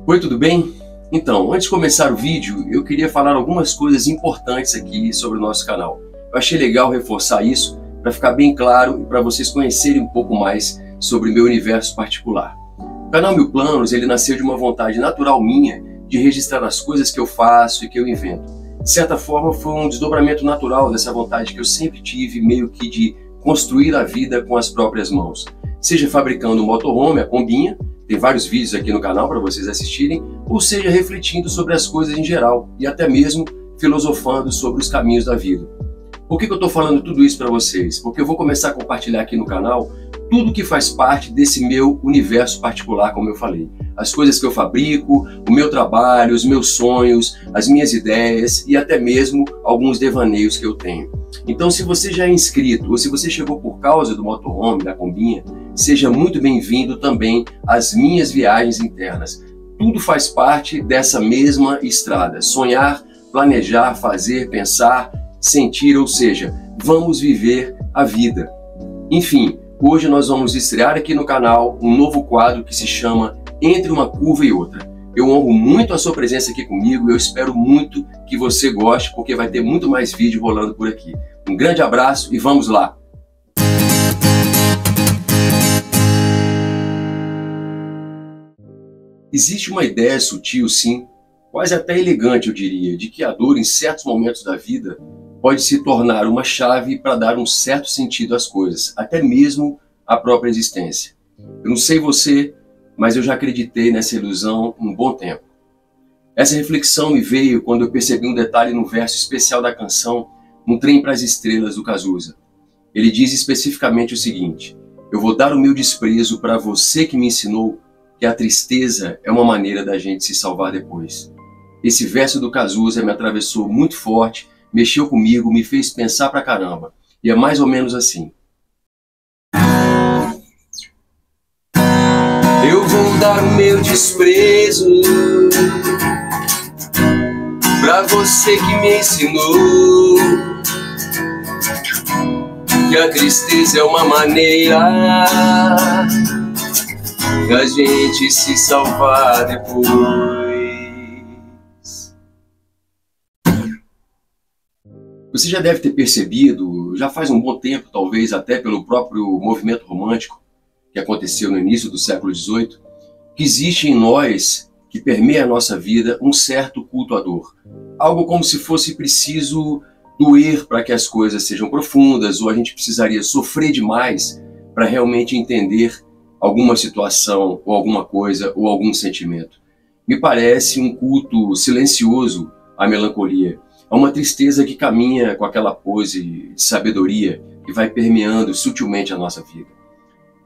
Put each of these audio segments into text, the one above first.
Oi, tudo bem? Então, antes de começar o vídeo, eu queria falar algumas coisas importantes aqui sobre o nosso canal. Eu achei legal reforçar isso para ficar bem claro e para vocês conhecerem um pouco mais sobre o meu universo particular. O canal Mil Planos, ele nasceu de uma vontade natural minha de registrar as coisas que eu faço e que eu invento. De certa forma, foi um desdobramento natural dessa vontade que eu sempre tive, meio que de construir a vida com as próprias mãos. Seja fabricando um motorhome, a Combinha, tem vários vídeos aqui no canal para vocês assistirem, ou seja, refletindo sobre as coisas em geral e até mesmo filosofando sobre os caminhos da vida. Por que eu estou falando tudo isso para vocês? Porque eu vou começar a compartilhar aqui no canal tudo que faz parte desse meu universo particular, como eu falei. As coisas que eu fabrico, o meu trabalho, os meus sonhos, as minhas ideias e até mesmo alguns devaneios que eu tenho. Então, se você já é inscrito ou se você chegou por causa do motorhome, da Combinha, seja muito bem-vindo também às minhas viagens internas. Tudo faz parte dessa mesma estrada. Sonhar, planejar, fazer, pensar, sentir, ou seja, vamos viver a vida. Enfim, hoje nós vamos estrear aqui no canal um novo quadro que se chama Entre uma Curva e Outra. Eu honro muito a sua presença aqui comigo e eu espero muito que você goste, porque vai ter muito mais vídeo rolando por aqui. Um grande abraço e vamos lá! Existe uma ideia sutil, sim, quase até elegante, eu diria, de que a dor em certos momentos da vida pode se tornar uma chave para dar um certo sentido às coisas, até mesmo à própria existência. Eu não sei você, mas eu já acreditei nessa ilusão um bom tempo. Essa reflexão me veio quando eu percebi um detalhe no verso especial da canção Um Trem para as Estrelas, do Cazuza. Ele diz especificamente o seguinte: eu vou dar o meu desprezo para você que me ensinou que a tristeza é uma maneira da gente se salvar depois. Esse verso do Cazuza me atravessou muito forte, mexeu comigo, me fez pensar pra caramba. E é mais ou menos assim. Eu vou dar o meu desprezo pra você que me ensinou que a tristeza é uma maneira da gente se salvar depois. Você já deve ter percebido, já faz um bom tempo, talvez até pelo próprio movimento romântico que aconteceu no início do século XVIII, que existe em nós, que permeia a nossa vida, um certo culto à dor. Algo como se fosse preciso doer para que as coisas sejam profundas, ou a gente precisaria sofrer demais para realmente entender alguma situação, ou alguma coisa, ou algum sentimento. Me parece um culto silencioso à melancolia, a uma tristeza que caminha com aquela pose de sabedoria que vai permeando sutilmente a nossa vida.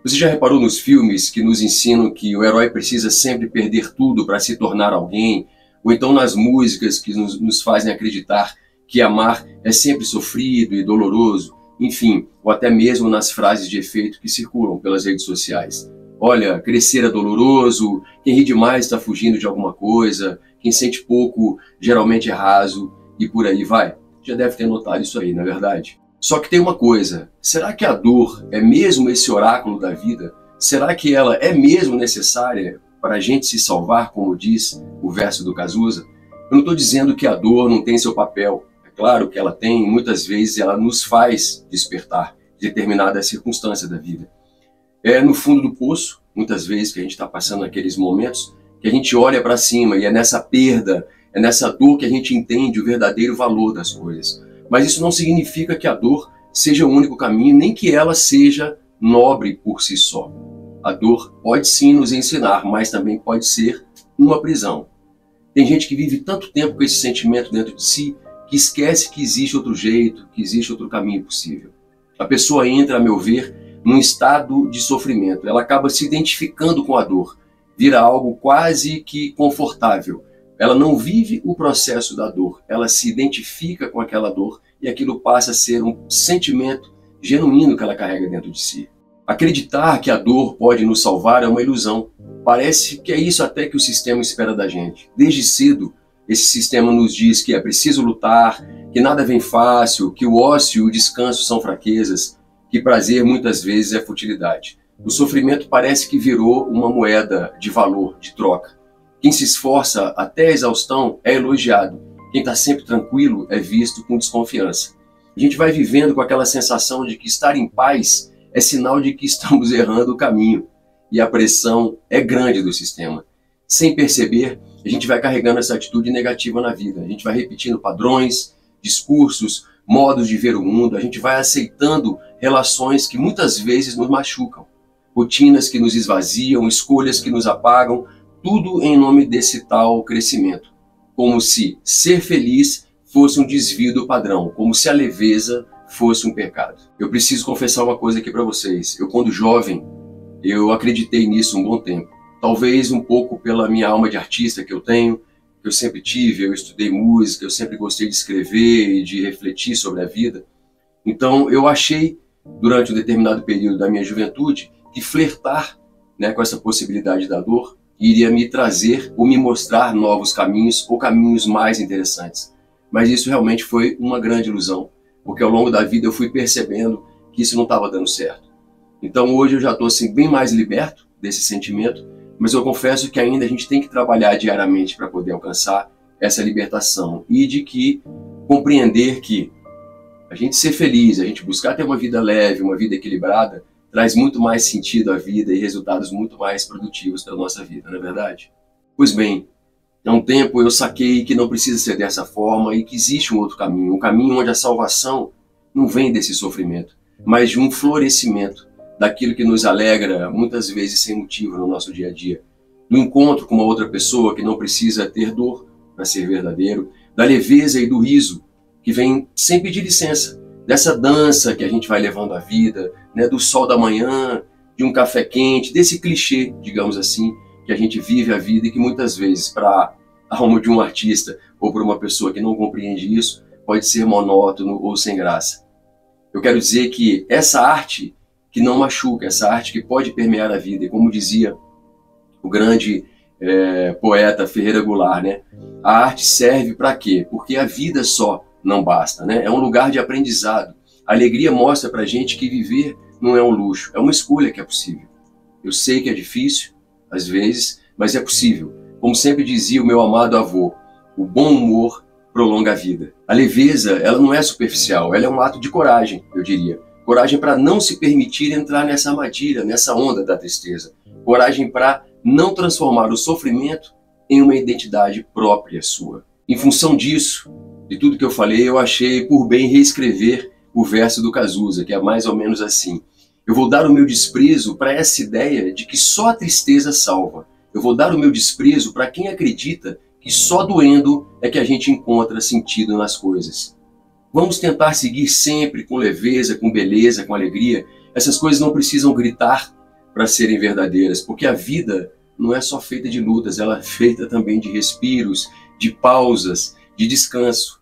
Você já reparou nos filmes que nos ensinam que o herói precisa sempre perder tudo para se tornar alguém? Ou então nas músicas que nos fazem acreditar que amar é sempre sofrido e doloroso? Enfim, ou até mesmo nas frases de efeito que circulam pelas redes sociais. Olha, crescer é doloroso, quem ri demais está fugindo de alguma coisa, quem sente pouco geralmente é raso, e por aí vai. Já deve ter notado isso aí, não é verdade? Só que tem uma coisa, será que a dor é mesmo esse oráculo da vida? Será que ela é mesmo necessária para a gente se salvar, como diz o verso do Cazuza? Eu não estou dizendo que a dor não tem seu papel. É claro que ela tem, e muitas vezes ela nos faz despertar de determinada circunstância da vida. É no fundo do poço, muitas vezes que a gente está passando aqueles momentos, que a gente olha para cima e é nessa perda, é nessa dor que a gente entende o verdadeiro valor das coisas. Mas isso não significa que a dor seja o único caminho, nem que ela seja nobre por si só. A dor pode sim nos ensinar, mas também pode ser uma prisão. Tem gente que vive tanto tempo com esse sentimento dentro de si que esquece que existe outro jeito, que existe outro caminho possível. A pessoa entra, a meu ver, num estado de sofrimento. Ela acaba se identificando com a dor, vira algo quase que confortável. Ela não vive o processo da dor, ela se identifica com aquela dor e aquilo passa a ser um sentimento genuíno que ela carrega dentro de si. Acreditar que a dor pode nos salvar é uma ilusão. Parece que é isso até que o sistema espera da gente. Desde cedo, esse sistema nos diz que é preciso lutar, que nada vem fácil, que o ócio e o descanso são fraquezas, que prazer muitas vezes é futilidade. O sofrimento parece que virou uma moeda de valor, de troca. Quem se esforça até a exaustão é elogiado. Quem está sempre tranquilo é visto com desconfiança. A gente vai vivendo com aquela sensação de que estar em paz é sinal de que estamos errando o caminho. E a pressão é grande do sistema. Sem perceber, a gente vai carregando essa atitude negativa na vida. A gente vai repetindo padrões, discursos, modos de ver o mundo. A gente vai aceitando relações que muitas vezes nos machucam. Rotinas que nos esvaziam, escolhas que nos apagam, tudo em nome desse tal crescimento. Como se ser feliz fosse um desvio do padrão, como se a leveza fosse um pecado. Eu preciso confessar uma coisa aqui para vocês. Eu, quando jovem, eu acreditei nisso um bom tempo. Talvez um pouco pela minha alma de artista que eu tenho, que eu sempre tive, eu estudei música, eu sempre gostei de escrever e de refletir sobre a vida. Então eu achei, durante um determinado período da minha juventude, que flertar, com essa possibilidade da dor iria me trazer ou me mostrar novos caminhos ou caminhos mais interessantes. Mas isso realmente foi uma grande ilusão, porque ao longo da vida eu fui percebendo que isso não estava dando certo. Então hoje eu já estou assim, bem mais liberto desse sentimento, mas eu confesso que ainda a gente tem que trabalhar diariamente para poder alcançar essa libertação e de que compreender que a gente ser feliz, a gente buscar ter uma vida leve, uma vida equilibrada, traz muito mais sentido à vida e resultados muito mais produtivos para a nossa vida, não é verdade? Pois bem, há um tempo eu saquei que não precisa ser dessa forma e que existe um outro caminho, um caminho onde a salvação não vem desse sofrimento, mas de um florescimento daquilo que nos alegra, muitas vezes sem motivo no nosso dia a dia, do encontro com uma outra pessoa que não precisa ter dor para ser verdadeiro, da leveza e do riso que vem sem pedir licença, dessa dança que a gente vai levando a vida, do sol da manhã, de um café quente, desse clichê, digamos assim, que a gente vive a vida e que muitas vezes, para a alma de um artista ou para uma pessoa que não compreende isso, pode ser monótono ou sem graça. Eu quero dizer que essa arte que não machuca, essa arte que pode permear a vida, e como dizia o grande poeta Ferreira Goulart, a arte serve para quê? Porque a vida só não basta, é um lugar de aprendizado. A alegria mostra para a gente que viver não é um luxo, é uma escolha que é possível. Eu sei que é difícil, às vezes, mas é possível. Como sempre dizia o meu amado avô, o bom humor prolonga a vida. A leveza, ela não é superficial, ela é um ato de coragem, eu diria. Coragem para não se permitir entrar nessa armadilha, nessa onda da tristeza. Coragem para não transformar o sofrimento em uma identidade própria sua. Em função disso, de tudo que eu falei, eu achei por bem reescrever o verso do Cazuza, que é mais ou menos assim. Eu vou dar o meu desprezo para essa ideia de que só a tristeza salva. Eu vou dar o meu desprezo para quem acredita que só doendo é que a gente encontra sentido nas coisas. Vamos tentar seguir sempre com leveza, com beleza, com alegria. Essas coisas não precisam gritar para serem verdadeiras, porque a vida não é só feita de lutas, ela é feita também de respiros, de pausas, de descanso.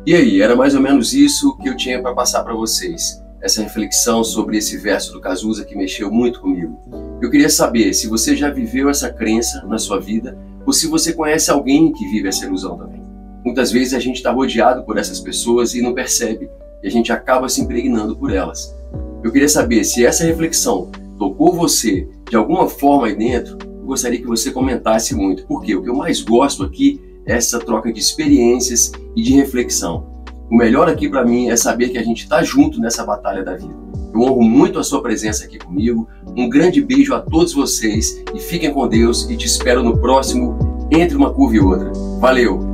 E aí, era mais ou menos isso que eu tinha para passar para vocês. Essa reflexão sobre esse verso do Cazuza que mexeu muito comigo. Eu queria saber se você já viveu essa crença na sua vida ou se você conhece alguém que vive essa ilusão também. Muitas vezes a gente está rodeado por essas pessoas e não percebe, e a gente acaba se impregnando por elas. Eu queria saber se essa reflexão tocou você de alguma forma aí dentro. Eu gostaria que você comentasse muito, porque o que eu mais gosto aqui é essa troca de experiências e de reflexão. O melhor aqui para mim é saber que a gente está junto nessa batalha da vida. Eu honro muito a sua presença aqui comigo. Um grande beijo a todos vocês e fiquem com Deus e te espero no próximo Entre uma Curva e Outra. Valeu!